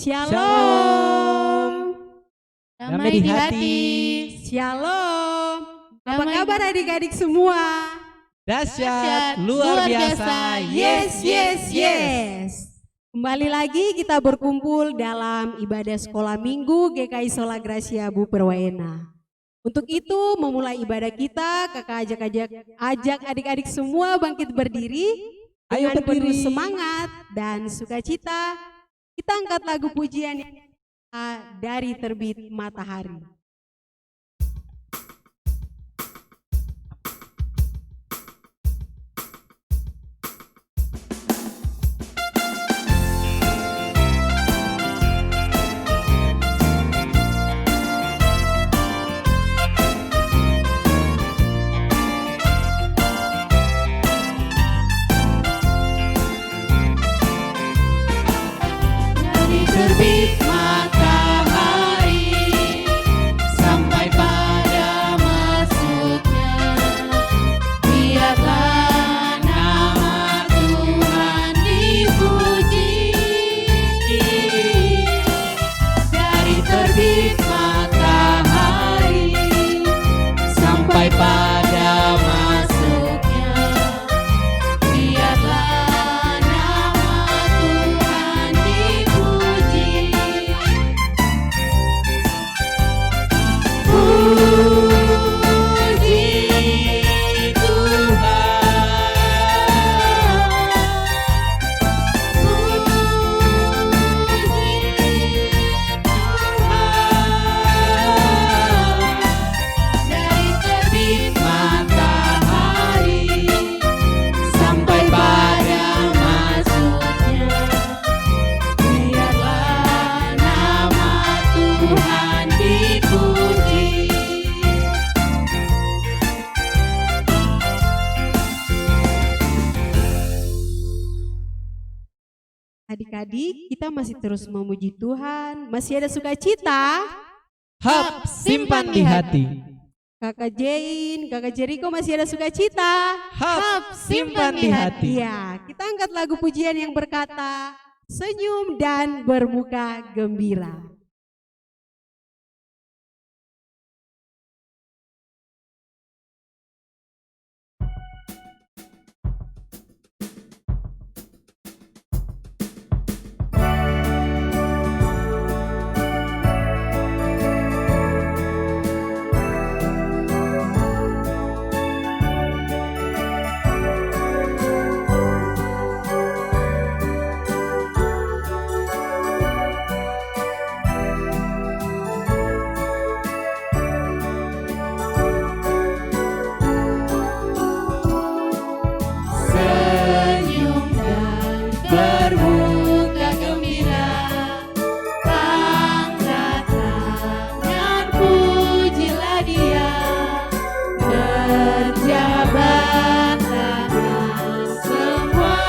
Shalom. Damai di hati. Shalom. Apa Damai kabar di- adik-adik semua? Dahsyat, luar biasa. Yes, yes, yes. Kembali lagi kita berkumpul dalam ibadah sekolah minggu GKI Sola Gracia Bu Perwaena. Untuk itu memulai ibadah kita, kakak ajak adik-adik semua bangkit berdiri. Ayo Dengan penuh berdiri. semangat dan sukacita, kita angkat lagu pujian yang dari terbit matahari. Dari terbit matahari sampai pada masuknya, biarlah nama Tuhan dipuji. Dari terbit matahari sampai pada masuknya, biarlah nama Tuhan dipuji. Puji Tuhan, dari terbit matahari sampai pada masuknya, biarlah nama Tuhan dipuji. Adik-adik, kita masih terus memuji Tuhan. Masih ada sukacita. Hap, simpan di hati. Kakak Jain, Kakak Jeriko masih ada sukacita. Hap, simpan di hati. Iya, kita angkat lagu pujian yang berkata, senyum dan bermuka gembira. Senyum dan bermuka gembira, angkat tangan pujilah Dia, berjabat tangan semua,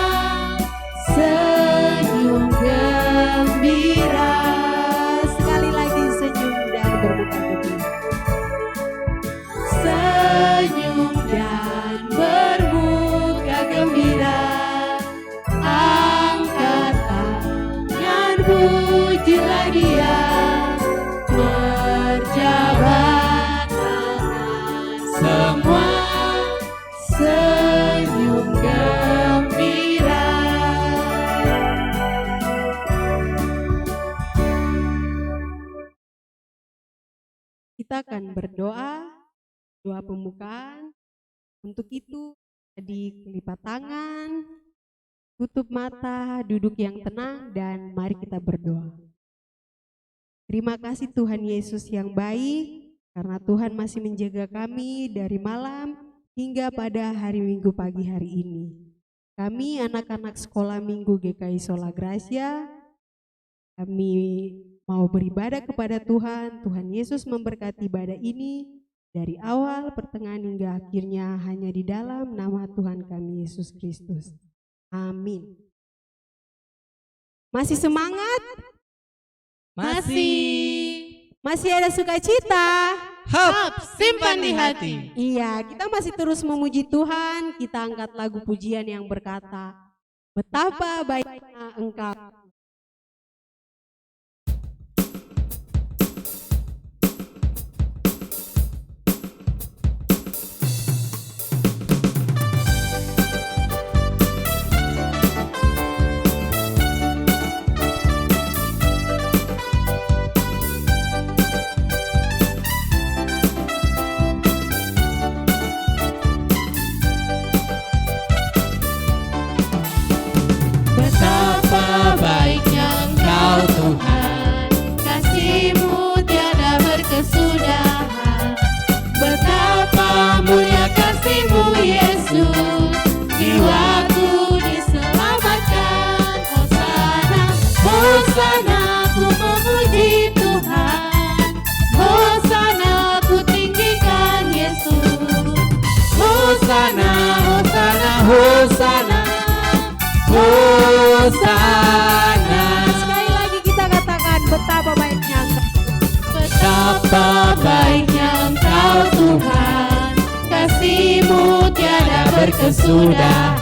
senyum gembira. Sekali lagi senyum dan bermuka gembira. Senyum dan bermuka gembira, angkat tangan pujilah Dia, berjabat tangan semua, senyum gembira. Kita akan berdoa, doa pembukaan. Untuk itu, adik lipat tangan, tutup mata, duduk yang tenang, dan mari kita berdoa. Terima kasih Tuhan Yesus yang baik, karena Tuhan masih menjaga kami dari malam hingga pada hari Minggu pagi hari ini. Kami anak-anak sekolah minggu GKI Sola Gracia, kami mau beribadah kepada Tuhan. Tuhan Yesus memberkati ibadah ini dari awal, pertengahan hingga akhirnya hanya di dalam nama Tuhan kami Yesus Kristus. Amin. Masih semangat? Masih ada sukacita? Hap, simpan di hati. Iya, kita masih terus memuji Tuhan. Kita angkat lagu pujian yang berkata, betapa baiknya Engkau. Hosana, Hosana, Hosana, Hosana. Sekali lagi kita katakan, betapa baiknya Engkau. Betapa baiknya Engkau Tuhan, kasih-Mu tiada berkesudahan.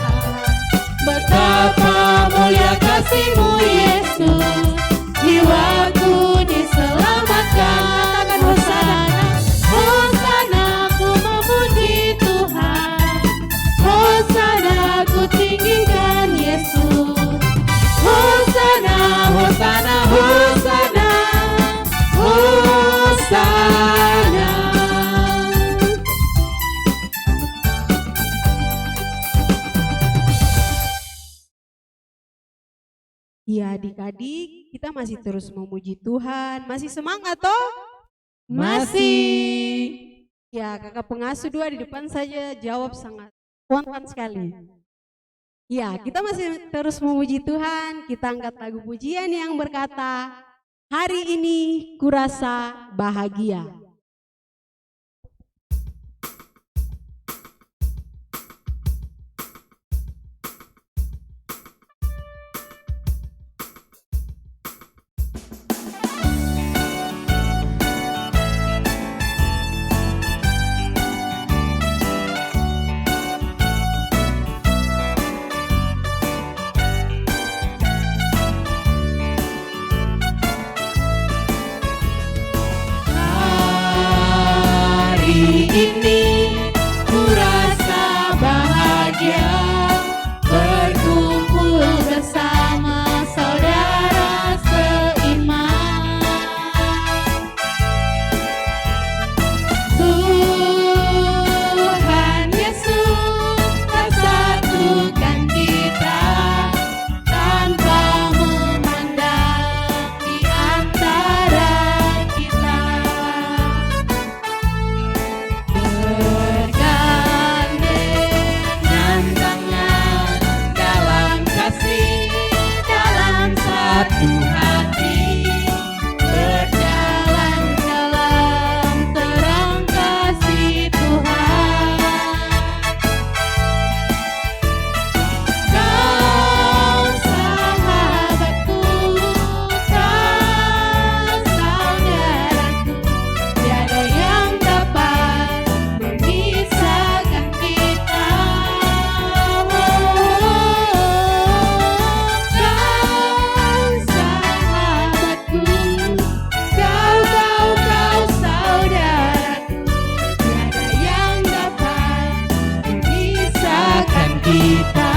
Betapa mulia kasih-Mu Yesus, jiwaku diselamatkan. Katakan Hosana, Hosana, ku memuji Tuhan. Hosana, ku tinggikan Yesus. Hosana, Hosana, Hosana, Hosana. Ya adik-adik, kita masih terus memuji Tuhan. Masih semangat toh? Masih. Ya, kakak pengasuh 2 di depan saja jawab sangat spontan sekali. Ya, kita masih terus memuji Tuhan. Kita angkat lagu pujian yang berkata, hari ini kurasa bahagia. Hari ini ku rasa bahagia, berkumpul bersama saudara seiman. Tuhan Yesus telah satukan kita tanpa memandang di antara kita. Bergandengan tangan dalam kasih, dalam satu hati, berjalan dalam terang kasih Tuhan. Kau sahabatku, kau saudaraku, tiada yang dapat memisahkan kita. Kau sahabatku, kau saudaraku, tiada yang dapat memisahkan kita.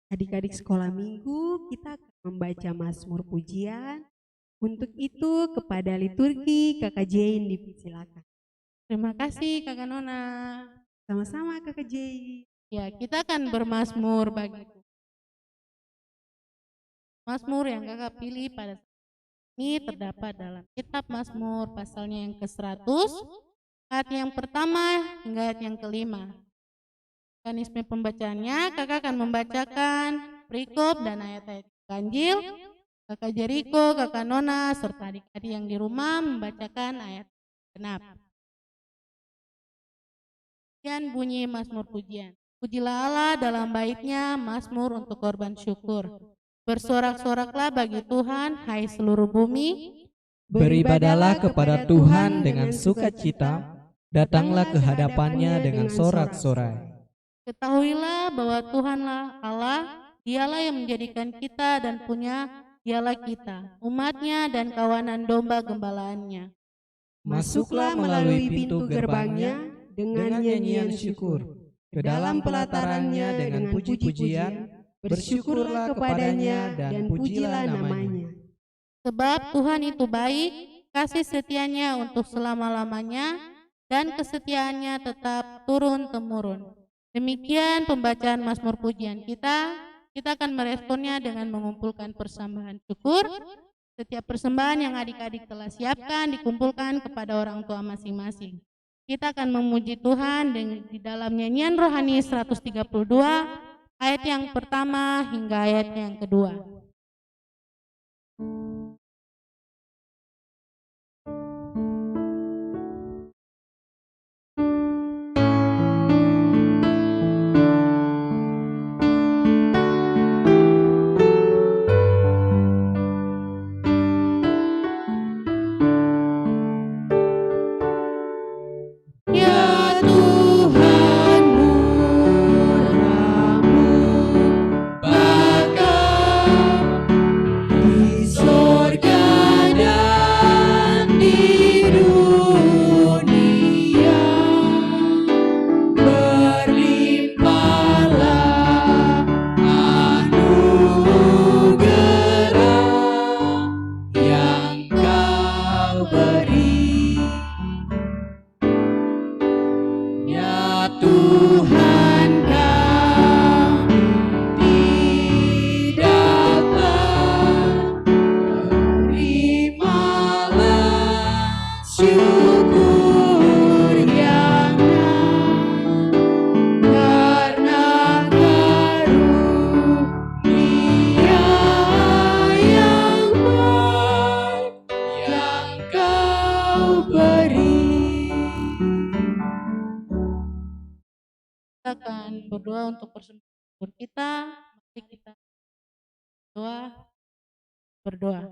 Adik-adik sekolah minggu, kita akan membaca Mazmur pujian. Untuk itu kepada liturgi Kakak Jane dipersilakan. Terima kasih Kakak Nona. Sama-sama Kakak Jane. Ya, kita akan bermazmur bagi Tuhan. Mazmur yang Kakak pilih pada saat ini terdapat dalam kitab Mazmur pasalnya yang ke-100, ayat yang pertama hingga ayat yang kelima. Mekanisme pembacaannya, Kakak akan membacakan perikop dan ayat-ayat ganjil. Kakak Jeriko, Kakak Nona, serta adik-adik yang di rumah membacakan ayat genap. Sekian bunyi Mazmur pujian. Pujilah Allah dalam baitnya, Mazmur untuk korban syukur. Bersorak-soraklah bagi Tuhan, hai seluruh bumi. Beribadahlah kepada Tuhan dengan sukacita, datanglah ke hadapannya dengan sorak-sorai. Ketahuilah bahwa Tuhanlah Allah, Dialah yang menjadikan kita dan punya Dialah kita, umatnya dan kawanan domba gembalaannya. Masuklah melalui pintu gerbangnya dengan nyanyian syukur, ke dalam pelatarannya dengan puji-pujian, bersyukurlah kepadanya dan pujilah namanya. Sebab Tuhan itu baik, kasih setianya untuk selama-lamanya, dan kesetiaannya tetap turun-temurun. Demikian pembacaan Mazmur pujian kita. Kita akan meresponnya dengan mengumpulkan persembahan syukur. Setiap persembahan yang adik-adik telah siapkan dikumpulkan kepada orang tua masing-masing. Kita akan memuji Tuhan di dalam nyanyian rohani 132 ayat yang pertama hingga ayat yang kedua. Ya Tuhan, murah-Mu bakal di sorga dan di dunia, berlimpahlah anugerah yang Kau beri. Ya Tuhan, kami tidak terimalah syukur yang karena karunia yang baik yang Kau beri. Kita akan berdoa untuk persembahan syukur kita. Mari kita berdoa.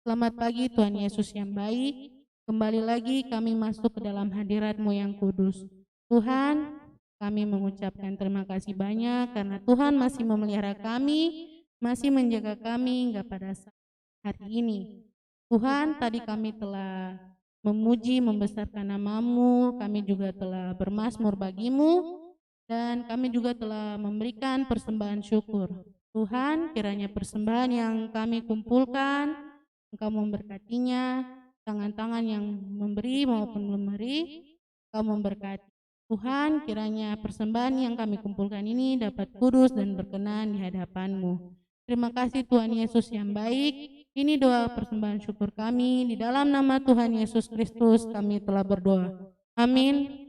Selamat pagi Tuhan Yesus yang baik. Kembali lagi kami masuk ke dalam hadirat-Mu yang kudus. Tuhan, kami mengucapkan terima kasih banyak karena Tuhan masih memelihara kami, masih menjaga kami hingga pada saat hari ini. Tuhan, tadi kami telah memuji, membesarkan nama-Mu, kami juga telah bermazmur bagi-Mu, dan kami juga telah memberikan persembahan syukur. Tuhan, kiranya persembahan yang kami kumpulkan, Engkau memberkatinya, tangan-tangan yang memberi maupun memberi, Engkau memberkati. Tuhan, kiranya persembahan yang kami kumpulkan ini dapat kudus dan berkenan di hadapan-Mu. Terima kasih Tuhan Yesus yang baik. Ini doa persembahan syukur kami. Di dalam nama Tuhan Yesus Kristus kami telah berdoa. Amin.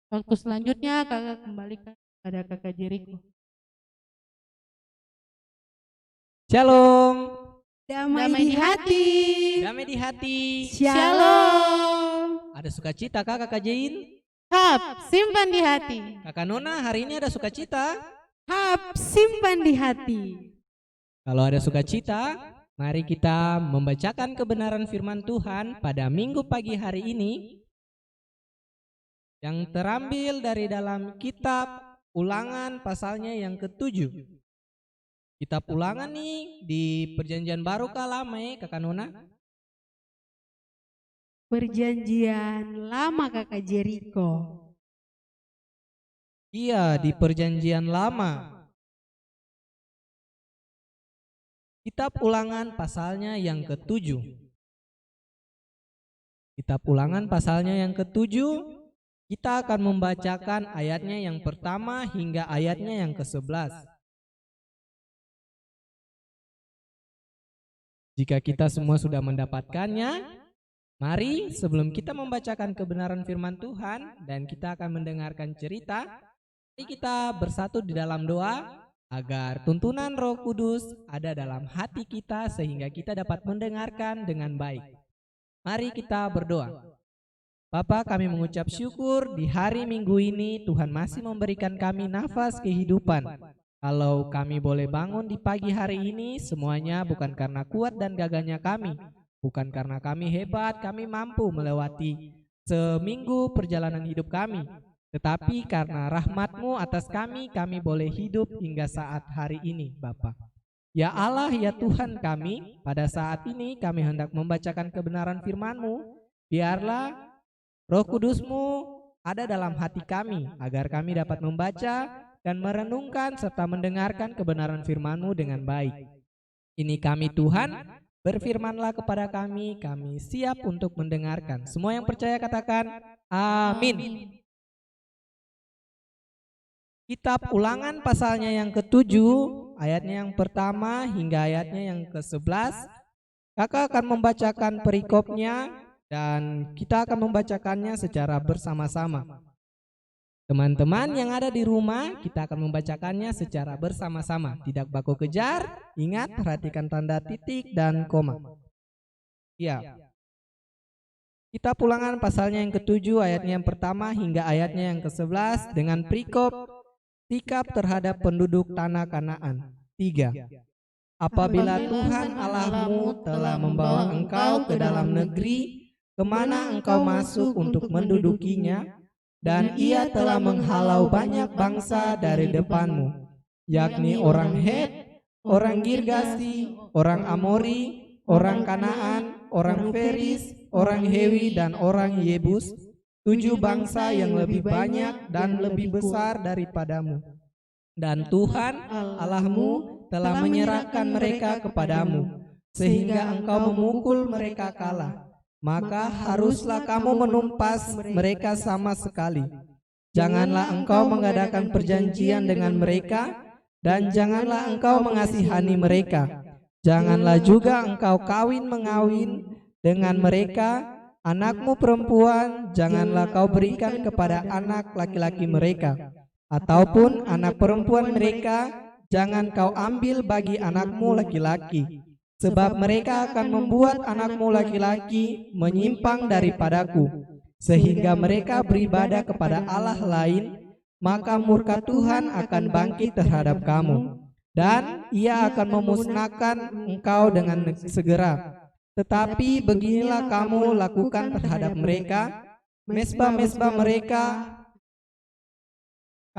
Waktu selanjutnya kakak kembalikan pada kakak Jericho. Shalom. Damai di hati. Damai di hati. Shalom. Ada sukacita kah Kakak Jain? Hap, simpan di hati. Kakak Nona hari ini ada sukacita? Hap, simpan di hati. Kalau ada sukacita, mari kita membacakan kebenaran firman Tuhan pada minggu pagi hari ini yang terambil dari dalam kitab Ulangan pasalnya yang ke-7. Kitab Ulangan nih di Perjanjian Baru kah lama Kakak Nona? Perjanjian lama kakak Jericho. Iya, di Perjanjian Lama. Kitab Ulangan pasalnya yang ke-7. Kitab Ulangan pasalnya yang ke-7, kita akan membacakan ayatnya yang pertama hingga ayatnya yang ke-11. Jika kita semua sudah mendapatkannya, mari sebelum kita membacakan kebenaran firman Tuhan dan kita akan mendengarkan cerita, mari kita bersatu di dalam doa agar tuntunan Roh Kudus ada dalam hati kita sehingga kita dapat mendengarkan dengan baik. Mari kita berdoa. Bapa, kami mengucap syukur di hari Minggu ini Tuhan masih memberikan kami nafas kehidupan. Kalau kami boleh bangun di pagi hari ini, semuanya bukan karena kuat dan gagahnya kami, bukan karena kami hebat, kami mampu melewati seminggu perjalanan hidup kami, tetapi karena rahmat-Mu atas kami boleh hidup hingga saat hari ini, Bapa. Ya Allah, ya Tuhan kami, pada saat ini kami hendak membacakan kebenaran firman-Mu. Biarlah Roh Kudus-Mu ada dalam hati kami, agar kami dapat membaca dan merenungkan serta mendengarkan kebenaran firman-Mu dengan baik. Ini kami Tuhan, berfirmanlah kepada kami siap untuk mendengarkan. Semua yang percaya katakan, amin. Kitab Ulangan pasalnya yang ke-7, ayatnya yang pertama hingga ayatnya yang ke-11. Kakak akan membacakan perikopnya dan kita akan membacakannya secara bersama-sama. Teman-teman yang ada di rumah, kita akan membacakannya secara bersama-sama. Tidak baku kejar, ingat perhatikan tanda titik dan koma. Ya. Kitab Ulangan pasalnya yang ke-7 ayatnya yang pertama hingga ayatnya yang ke-11 dengan perikop sikap terhadap penduduk tanah Kanaan. 3. Apabila Tuhan Allahmu telah membawa engkau ke dalam negeri kemana engkau masuk untuk mendudukinya, dan ia telah menghalau banyak bangsa dari depanmu, yakni orang Het, orang Girgasi, orang Amori, orang Kanaan, orang Feris, orang Hewi, dan orang Yebus, 7 bangsa yang lebih banyak dan lebih besar daripadamu. Dan Tuhan Allahmu telah menyerahkan mereka kepadamu, sehingga engkau memukul mereka kalah. Maka haruslah kamu menumpas mereka sama sekali. Janganlah engkau mengadakan perjanjian dengan mereka, dan janganlah engkau mengasihani mereka. Janganlah juga engkau kawin-mengawin dengan mereka. Anakmu perempuan janganlah kau berikan kepada anak laki-laki mereka, ataupun anak perempuan mereka jangan kau ambil bagi anakmu laki-laki. Sebab mereka akan membuat anakmu laki-laki menyimpang daripadaku, sehingga mereka beribadah kepada Allah lain, maka murka Tuhan akan bangkit terhadap kamu, dan ia akan memusnahkan engkau dengan segera. Tetapi beginilah kamu lakukan terhadap mereka, mesbah-mesbah mereka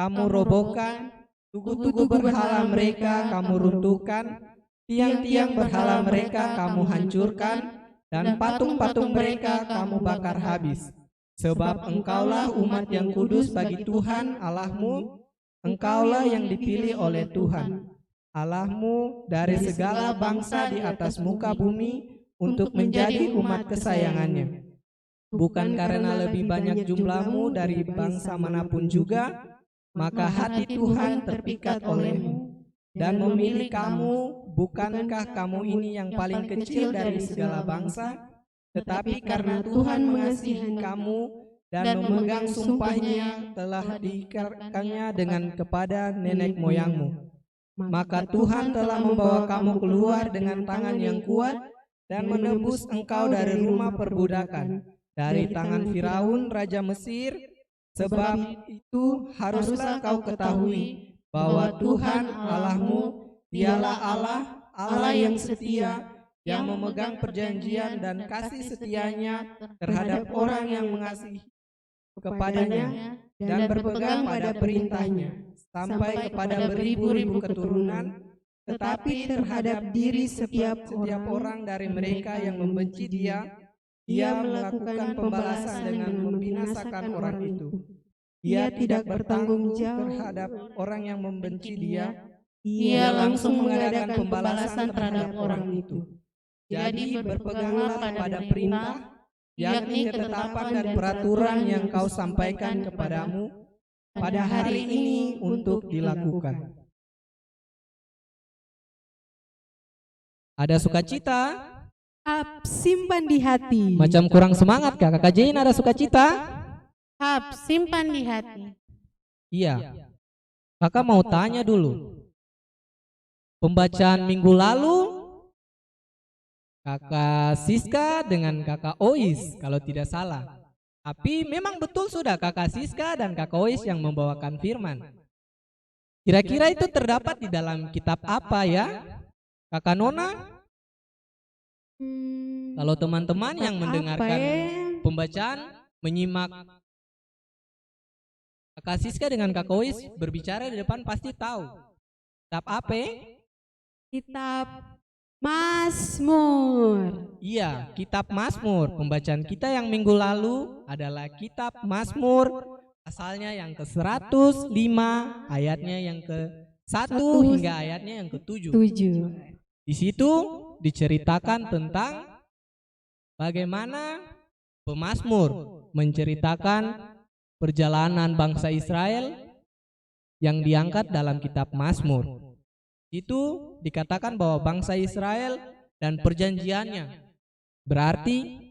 kamu robohkan, tugu-tugu berhala mereka kamu runtuhkan, tiang-tiang berhala mereka kamu hancurkan, dan patung-patung mereka kamu bakar habis. Sebab engkaulah umat yang kudus bagi Tuhan Allahmu, engkaulah yang dipilih oleh Tuhan Allahmu dari segala bangsa di atas muka bumi untuk menjadi umat kesayangannya. Bukan karena lebih banyak jumlahmu dari bangsa manapun juga, maka hati Tuhan terpikat olehmu dan memilih kamu. Bukankah kamu ini yang paling kecil dari segala bangsa? Tetapi karena Tuhan mengasihi kamu dan memegang sumpahnya telah diikatkannya dengan kepada nenek moyangmu, maka Tuhan telah membawa kamu keluar dengan tangan yang kuat dan menebus engkau dari rumah perbudakan, dari tangan Firaun raja Mesir. Sebab itu haruslah kau ketahui bahwa Tuhan Allahmu dialah Allah yang setia, yang memegang perjanjian dan kasih setianya terhadap orang yang mengasihi kepadanya dan berpegang pada perintahnya, sampai kepada beribu-ribu keturunan. Tetapi terhadap diri setiap orang dari mereka yang membenci Dia melakukan pembalasan dengan membinasakan orang itu. Dia tidak bertanggung jawab terhadap orang yang membenci Dia. Ia langsung mengadakan pembalasan terhadap orang itu. Jadi berpeganglah pada perintah, yakni ketetapan dan peraturan yang kau sampaikan kepadamu pada hari ini untuk dilakukan. Ada sukacita? Simpan di hati. Macam kurang semangat kak? Kakak Jain ada sukacita? Simpan di hati. Iya. Kakak mau tanya dulu. Pembacaan minggu lalu Kakak Siska dengan Kakak Ois kalau tidak salah. Tapi memang betul sudah Kakak Siska dan Kakak Ois yang membawakan firman. Kira-kira itu terdapat di dalam kitab apa ya? Kakak Nona? Kalau teman-teman yang mendengarkan pembacaan, menyimak Kakak Siska dengan Kakak Ois berbicara di depan pasti tahu. Kitab apa? Kitab Mazmur. Iya, kitab Mazmur. Pembacaan kita yang minggu lalu adalah kitab Mazmur, asalnya yang ke-105, ayatnya yang ke-1 hingga ayatnya yang ke-7. Di situ diceritakan tentang bagaimana pemazmur menceritakan perjalanan bangsa Israel yang diangkat dalam kitab Mazmur. Itu dikatakan bahwa bangsa Israel dan perjanjiannya berarti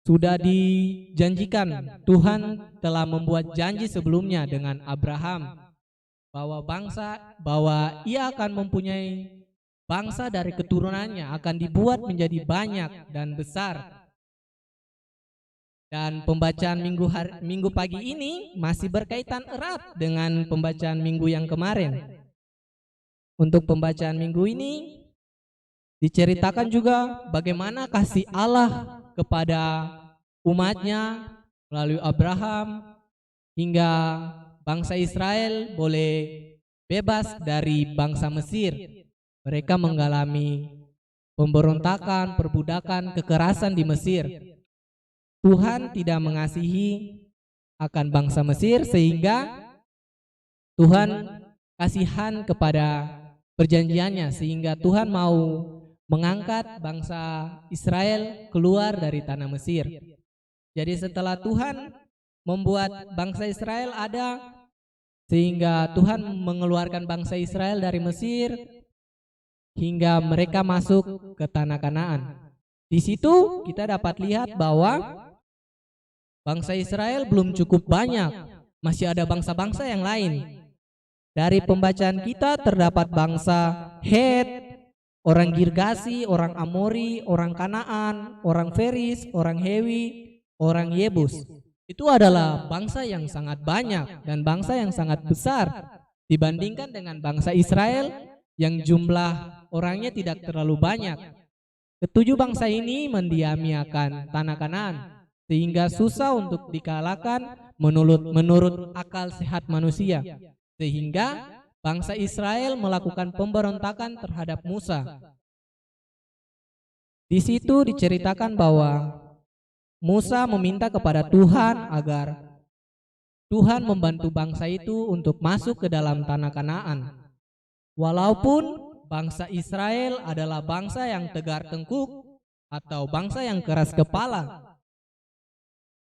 sudah dijanjikan, Tuhan telah membuat janji sebelumnya dengan Abraham bahwa ia akan mempunyai bangsa dari keturunannya, akan dibuat menjadi banyak dan besar. Dan pembacaan minggu pagi ini masih berkaitan erat dengan pembacaan minggu yang kemarin. Untuk pembacaan minggu ini diceritakan juga bagaimana kasih Allah kepada umatnya melalui Abraham hingga bangsa Israel boleh bebas dari bangsa Mesir. Mereka mengalami pemberontakan, perbudakan, kekerasan di Mesir. Tuhan tidak mengasihi akan bangsa Mesir sehingga Tuhan kasihan kepada perjanjiannya, sehingga Tuhan mau mengangkat bangsa Israel keluar dari tanah Mesir. Jadi setelah Tuhan membuat bangsa Israel ada, sehingga Tuhan mengeluarkan bangsa Israel dari Mesir hingga mereka masuk ke tanah Kanaan. Di situ kita dapat lihat bahwa bangsa Israel belum cukup banyak, masih ada bangsa-bangsa yang lain. Dari pembacaan kita terdapat bangsa Het, orang Girgasi, orang Amori, orang Kanaan, orang Feris, orang Hewi, orang Yebus. Itu adalah bangsa yang sangat banyak dan bangsa yang sangat besar dibandingkan dengan bangsa Israel yang jumlah orangnya tidak terlalu banyak. Ketujuh bangsa ini mendiami akan tanah Kanaan, sehingga susah untuk dikalahkan menurut akal sehat manusia. Sehingga bangsa Israel melakukan pemberontakan terhadap Musa. Di situ diceritakan bahwa Musa meminta kepada Tuhan agar Tuhan membantu bangsa itu untuk masuk ke dalam tanah Kanaan. Walaupun bangsa Israel adalah bangsa yang tegar tengkuk atau bangsa yang keras kepala,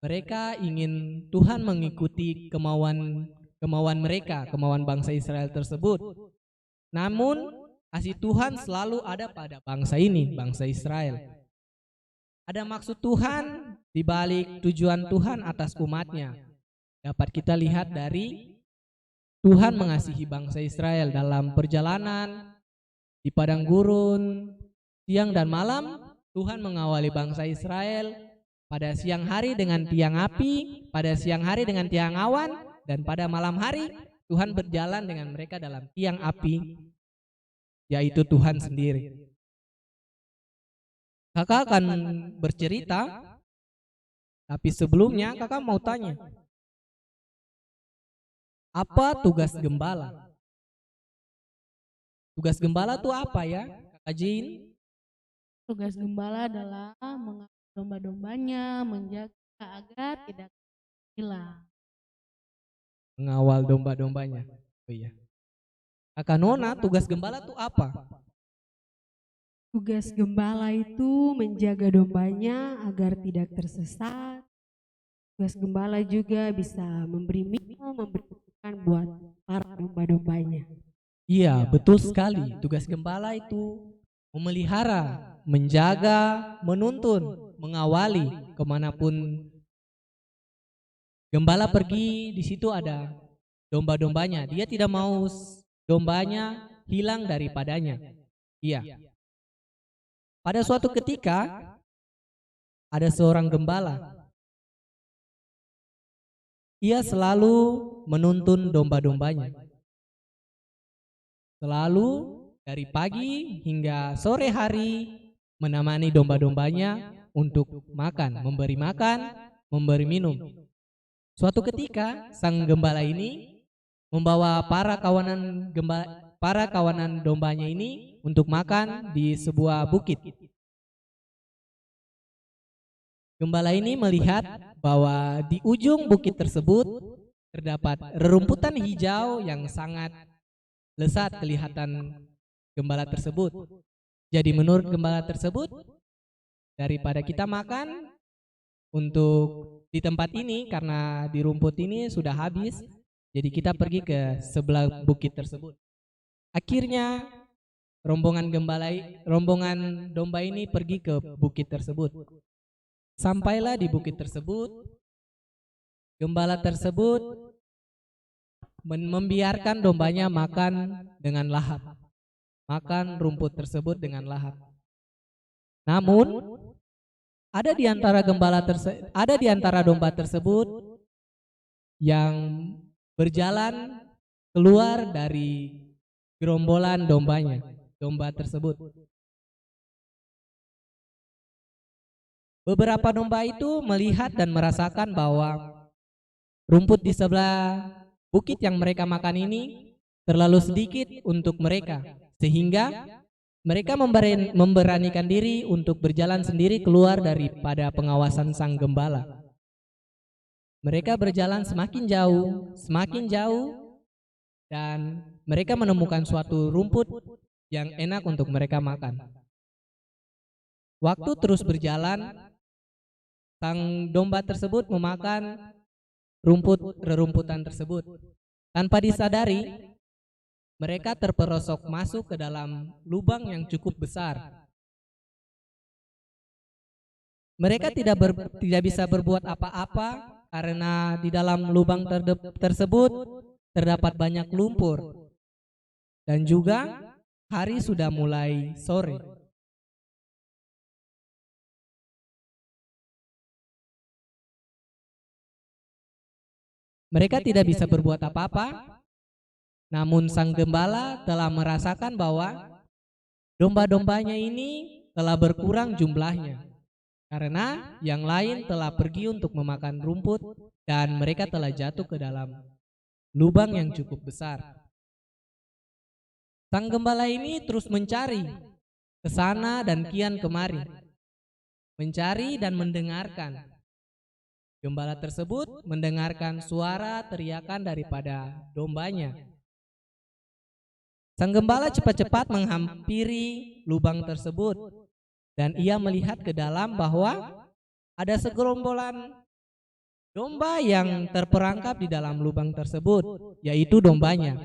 mereka ingin Tuhan mengikuti kemauan mereka, kemauan bangsa Israel tersebut. Namun kasih Tuhan selalu ada pada bangsa ini, bangsa Israel. Ada maksud Tuhan di balik tujuan Tuhan atas umatnya. Dapat kita lihat dari Tuhan mengasihi bangsa Israel dalam perjalanan di padang gurun, siang dan malam. Tuhan mengawali bangsa Israel pada siang hari dengan tiang api, pada siang hari dengan tiang awan, dan pada malam hari Tuhan berjalan dengan mereka dalam tiang api, yaitu Tuhan sendiri. Kakak akan bercerita, tapi sebelumnya kakak mau tanya, apa tugas gembala? Tugas gembala itu apa ya, Kakak Jin? Tugas gembala adalah mengawal domba-dombanya, menjaga agar tidak hilang. Mengawal domba-dombanya. Oh iya. Kakak Nona, tugas gembala itu apa? Tugas gembala itu menjaga dombanya agar tidak tersesat. Tugas gembala juga bisa memberi minum, memberi makan buat para domba-dombanya. Iya, betul sekali. Tugas gembala itu memelihara, menjaga, menuntun, mengawali kemanapun gembala pergi. Di situ ada domba-dombanya. Dia tidak mau dombanya hilang daripadanya. Iya. Pada suatu ketika ada seorang gembala. Ia selalu menuntun domba-dombanya. Selalu dari pagi hingga sore hari menemani domba-dombanya untuk makan, memberi minum. Suatu ketika sang gembala ini membawa para kawanan dombanya ini untuk makan di sebuah bukit. Gembala ini melihat bahwa di ujung bukit tersebut terdapat rerumputan hijau yang sangat lesat kelihatan gembala tersebut. Jadi menurut gembala tersebut, daripada kita makan untuk di tempat ini karena di rumput ini sudah habis, jadi kita pergi ke sebelah bukit tersebut. Akhirnya rombongan domba ini pergi ke bukit tersebut. Sampailah di bukit tersebut, gembala tersebut membiarkan dombanya makan dengan lahap, makan rumput tersebut dengan lahap. Namun ada di antara domba tersebut yang berjalan keluar dari gerombolan domba tersebut. Beberapa domba itu melihat dan merasakan bahwa rumput di sebelah bukit yang mereka makan ini terlalu sedikit untuk mereka, sehingga mereka memberanikan diri untuk berjalan sendiri keluar daripada pengawasan sang gembala. Mereka berjalan semakin jauh, dan mereka menemukan suatu rumput yang enak untuk mereka makan. Waktu terus berjalan, sang domba tersebut memakan rerumputan tersebut. Tanpa disadari, mereka terperosok masuk ke dalam lubang yang cukup besar. Mereka tidak bisa berbuat apa-apa karena di dalam lubang tersebut terdapat banyak lumpur. Dan juga hari sudah mulai sore. Mereka tidak bisa berbuat apa-apa, namun sang gembala telah merasakan bahwa domba-dombanya ini telah berkurang jumlahnya, karena yang lain telah pergi untuk memakan rumput dan mereka telah jatuh ke dalam lubang yang cukup besar. Sang gembala ini terus mencari ke sana dan kian kemari, mencari dan mendengarkan. Gembala tersebut mendengarkan suara teriakan daripada dombanya. Sang gembala cepat-cepat menghampiri lubang tersebut dan ia melihat ke dalam bahwa ada segerombolan domba yang terperangkap di dalam lubang tersebut, yaitu dombanya.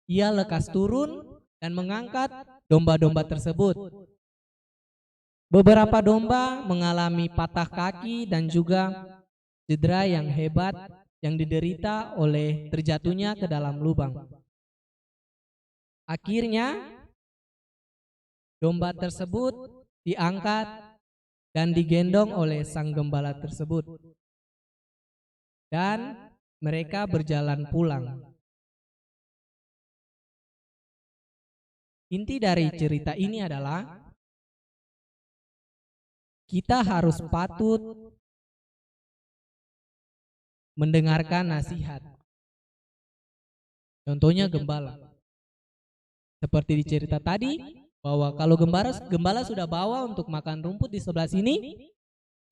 Ia lekas turun dan mengangkat domba-domba tersebut. Beberapa domba mengalami patah kaki dan juga cedera yang hebat yang diderita oleh terjatuhnya ke dalam lubang. Akhirnya, domba tersebut diangkat dan digendong oleh sang gembala tersebut. Dan mereka berjalan pulang. Inti dari cerita ini adalah kita harus patut mendengarkan nasihat. Contohnya gembala. Seperti di cerita tadi, bahwa kalau gembala sudah bawa untuk makan rumput di sebelah sini,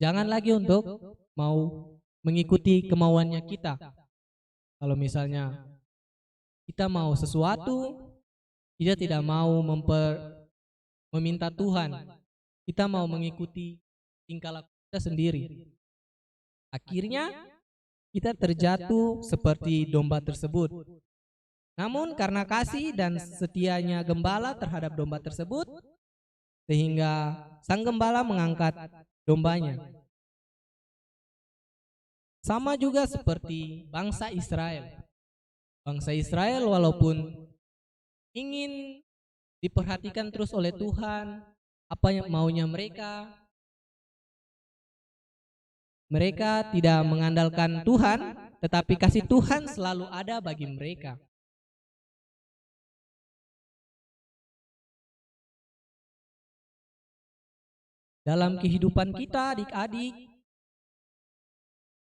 jangan lagi untuk mau mengikuti kemauannya kita. Kalau misalnya kita mau sesuatu, kita tidak mau meminta Tuhan, kita mau mengikuti tingkah laku kita sendiri. Akhirnya kita terjatuh seperti domba tersebut. Namun karena kasih dan setianya gembala terhadap domba tersebut, sehingga sang gembala mengangkat dombanya. Sama juga seperti bangsa Israel. Bangsa Israel walaupun ingin diperhatikan terus oleh Tuhan, apa yang maunya mereka tidak mengandalkan Tuhan, tetapi kasih Tuhan selalu ada bagi mereka. Dalam kehidupan kita adik-adik,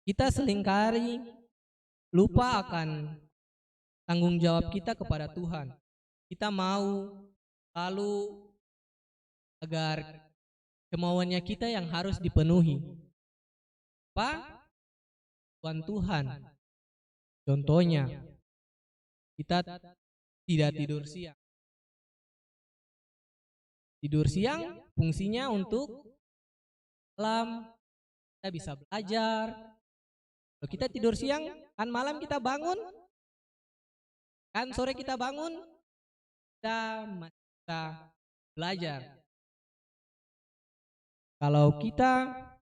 kita seringkali lupa akan tanggung jawab kita kepada Tuhan. Kita mau lalu agar kemauannya kita yang harus dipenuhi. Tuhan. Contohnya, kita tidak tidur siang. Tidur siang fungsinya untuk malam kita bisa belajar. Kalau kita tidur siang, kan malam kita bangun, kan sore kita bangun, kita masih bisa, 'bisa' belajar. Kalau kita tidur siang, kan malam kita bangun, kan sore kita bangun, kita masih bisa belajar. Kalau kita 'bisa' belajar. Kalau kita 'bisa' belajar, kan sore kita bangun, kita masih bisa belajar. Kalau kita 'bisa' belajar, kan malam kita bangun, kan sore kita bangun, kita masih bisa belajar. Kalau kita 'bisa' belajar, kan sore kita bangun, kita masih bisa belajar.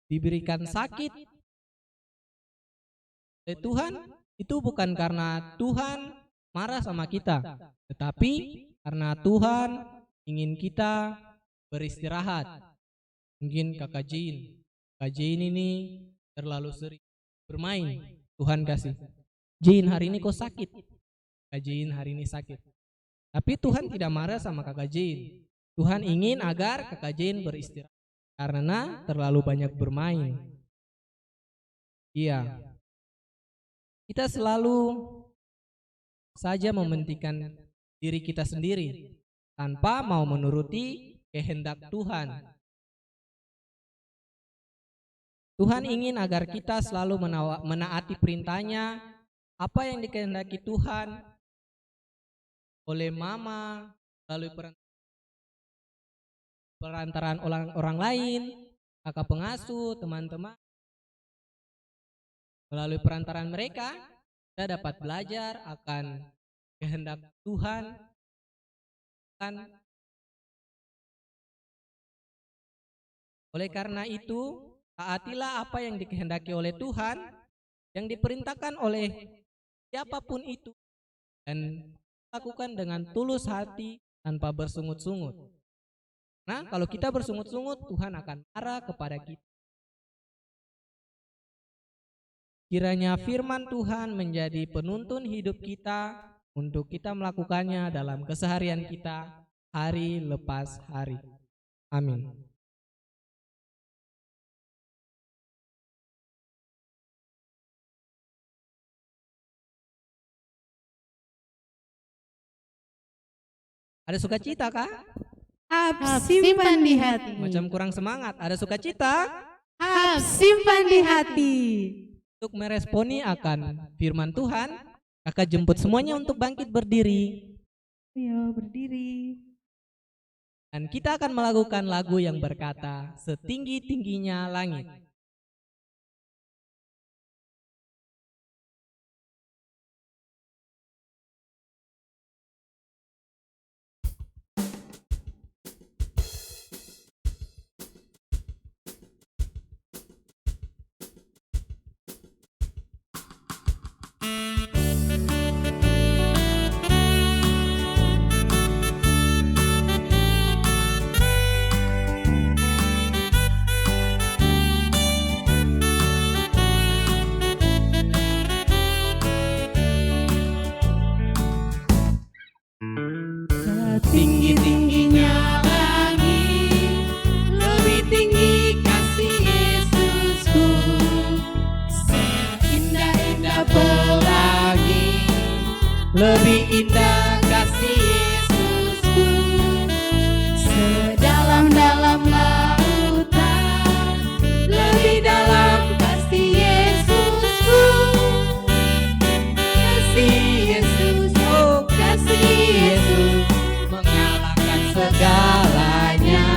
diberikan sakit oleh Tuhan, itu bukan karena Tuhan marah sama kita, tetapi karena Tuhan ingin kita beristirahat. Mungkin Kakak Jin ini terlalu sering bermain. Tuhan kasih, Jin hari ini kok sakit, Kakak Jin hari ini sakit. Tapi Tuhan tidak marah sama Kakak Jin. Tuhan ingin agar Kakak Jin beristirahat karena terlalu banyak bermain. Iya, kita selalu saja mementingkan diri kita sendiri tanpa mau menuruti kehendak Tuhan. Tuhan ingin agar kita selalu menaati perintahnya, apa yang dikehendaki Tuhan oleh mama, melalui perantaraan orang lain, kakak pengasuh, teman-teman. Melalui perantaraan mereka, kita dapat belajar akan kehendak Tuhan. Oleh karena itu, taatilah apa yang dikehendaki oleh Tuhan, yang diperintahkan oleh siapapun itu, dan lakukan dengan tulus hati tanpa bersungut-sungut. Nah, kalau kita bersungut-sungut, Tuhan akan marah kepada kita. Kiranya firman Tuhan menjadi penuntun hidup kita untuk kita melakukannya dalam keseharian kita hari lepas hari. Amin. Ada sukacita kah? Simpan di hati. Macam kurang semangat. Ada sukacita? Simpan di hati. Untuk meresponi akan firman Tuhan, kakak jemput semuanya untuk bangkit berdiri. Ayo berdiri. Dan kita akan melakukan lagu yang berkata, setinggi-tingginya langit. Tinggi-tingginya langit, lebih tinggi kasih Yesusku. Seindah-indah pelangi, lebih indah kasih Yesusku. Sedalam-dalam lautan, lebih dalam kasih Yesusku. Kasih Yesus, oh kasih Yesus, mengalahkan segalanya.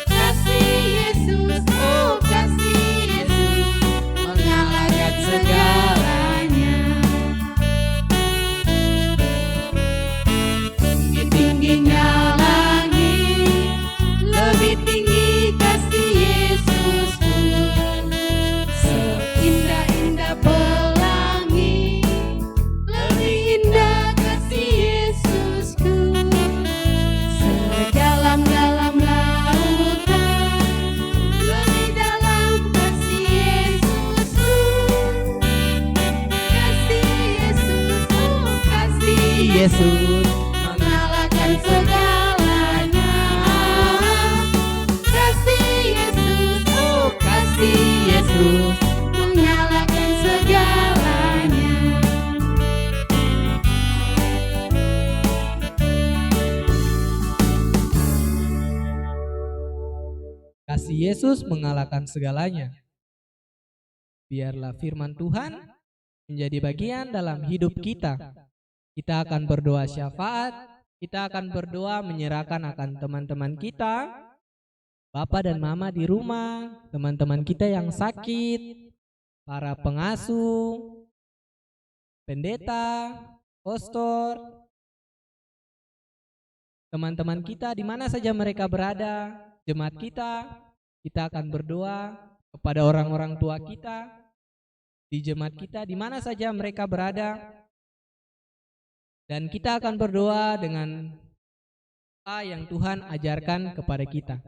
Kasih Yesus, oh kasih Yesus, mengalahkan segalanya. Tinggi-tingginya langit, lebih tinggi kasih Yesusku. Seindah-indah pelangi, lebih indah kasih Yesusku. Sedalam-dalam lautan, lebih dalam kasih Yesusku. Kasih Yesus, oh kasih Yesus, mengalahkan segalanya. Kasih Yesus, oh kasih Yesus, mengalahkan segalanya. Kasih Yesus mengalahkan segalanya. Biarlah firman Tuhan menjadi bagian dalam hidup kita. Kita akan berdoa syafaat, kita akan berdoa menyerahkan akan teman-teman kita, Bapak dan Mama di rumah, teman-teman kita yang sakit, para pengasuh, pendeta, pastor, teman-teman kita di mana saja mereka berada, jemaat kita, kita akan berdoa kepada orang-orang tua kita, di jemaat kita, di mana saja mereka berada. Dan kita akan berdoa dengan apa yang Tuhan ajarkan kepada kita,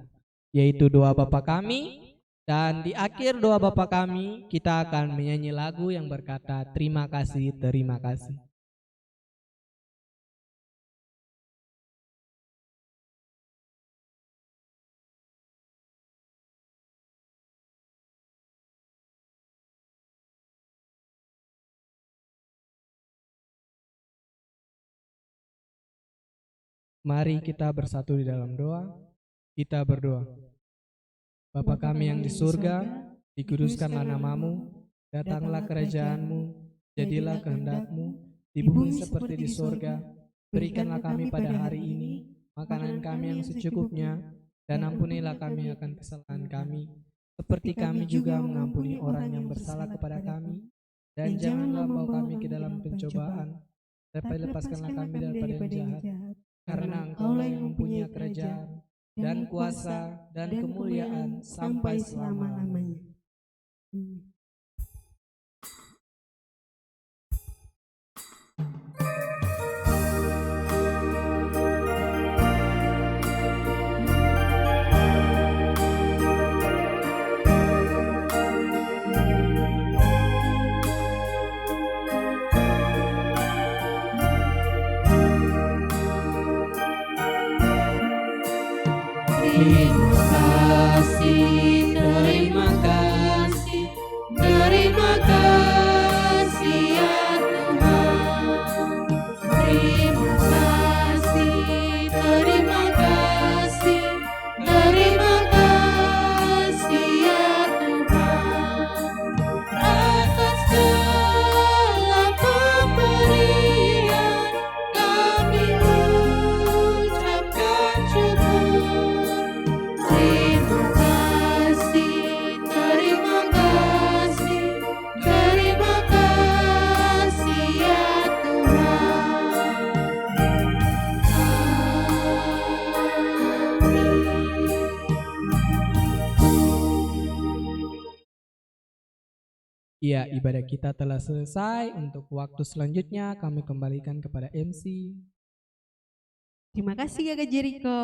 yaitu doa Bapa kami. Dan di akhir doa Bapa kami, kita akan menyanyi lagu yang berkata, terima kasih, terima kasih. Mari kita bersatu di dalam doa. Kita berdoa. Bapa kami yang di surga, dikuduskanlah namamu, datanglah kerajaanmu, jadilah kehendak-Mu, di bumi seperti di surga. Berikanlah kami pada hari ini makanan kami yang secukupnya, dan ampunilah kami akan kesalahan kami, seperti kami juga mengampuni orang yang bersalah kepada kami. Dan janganlah bawa kami ke dalam pencobaan, tapi lepaskanlah kami daripada yang jahat. Karena Engkaulah yang mempunyai kerajaan, dan kuasa, dan kemuliaan sampai selama-lamanya. Terima kasih, terima kasih ya Tuhan. Terima kasih, terima kasih, terima kasih ya Tuhan. Atas segala pemberian kami ucapkan syukur. Terima kasih, terima kasih, terima kasih ya Tuhan. Iya, ibadah kita telah selesai. Untuk waktu selanjutnya kami kembalikan kepada MC. Terima kasih Kakak Jericho.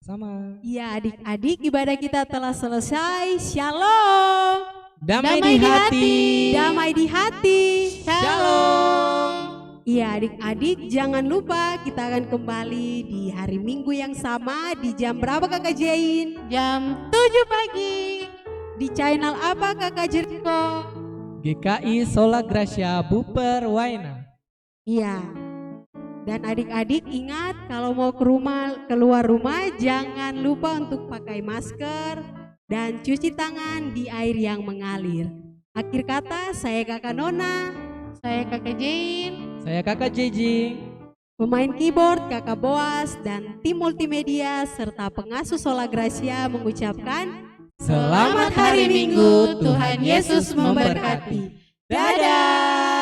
Sama. Iya adik-adik, ibadah kita telah selesai. Shalom. Damai di hati. Damai di hati. Shalom. Iya adik-adik, jangan lupa kita akan kembali di hari Minggu yang sama. Di jam berapa Kakak Jain? Jam 7 pagi. Di channel apa Kakak Jericho? GKI Sola Gracia Buper Waina. Iya. Dan adik-adik ingat, kalau mau keluar rumah jangan lupa untuk pakai masker dan cuci tangan di air yang mengalir. Akhir kata, saya Kakak Nona, Saya Kakak Jain. Saya Kakak Jeji. pemain keyboard Kakak Boas, dan tim multimedia serta pengasuh Sola Gracia mengucapkan Selamat hari Minggu, Tuhan Yesus memberkati. Dadah.